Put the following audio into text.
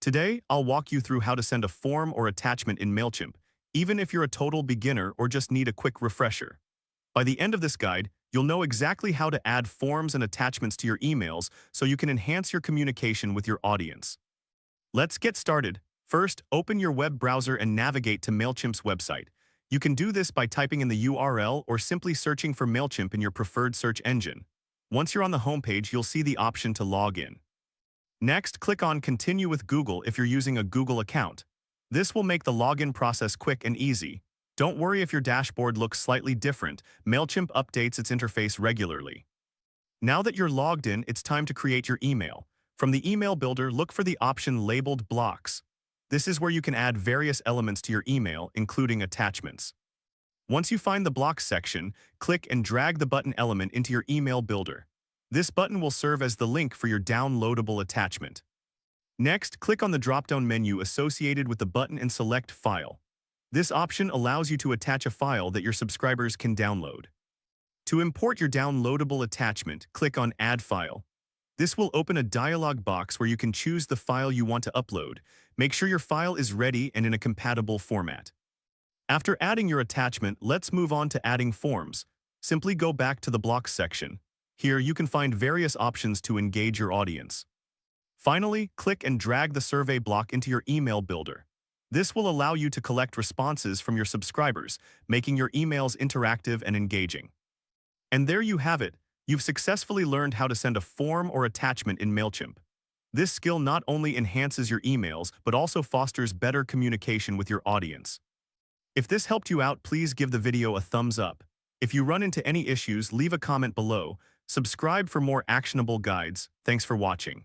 Today, I'll walk you through how to send a form or attachment in Mailchimp, even if you're a total beginner or just need a quick refresher. By the end of this guide, you'll know exactly how to add forms and attachments to your emails so you can enhance your communication with your audience. Let's get started. First, open your web browser and navigate to Mailchimp's website. You can do this by typing in the URL or simply searching for Mailchimp in your preferred search engine. Once you're on the homepage, you'll see the option to log in. Next, click on Continue with Google if you're using a Google account. This will make the login process quick and easy. Don't worry if your dashboard looks slightly different. Mailchimp updates its interface regularly. Now that you're logged in, it's time to create your email. From the email builder, look for the option labeled Blocks. This is where you can add various elements to your email, including attachments. Once you find the Blocks section, click and drag the button element into your email builder. This button will serve as the link for your downloadable attachment. Next, click on the drop-down menu associated with the button and select File. This option allows you to attach a file that your subscribers can download. To import your downloadable attachment, click on Add File. This will open a dialog box where you can choose the file you want to upload. Make sure your file is ready and in a compatible format. After adding your attachment, let's move on to adding forms. Simply go back to the Blocks section. Here, you can find various options to engage your audience. Finally, click and drag the survey block into your email builder. This will allow you to collect responses from your subscribers, making your emails interactive and engaging. And there you have it. You've successfully learned how to send a form or attachment in Mailchimp. This skill not only enhances your emails, but also fosters better communication with your audience. If this helped you out, please give the video a thumbs up. If you run into any issues, leave a comment below. Subscribe for more actionable guides. Thanks for watching.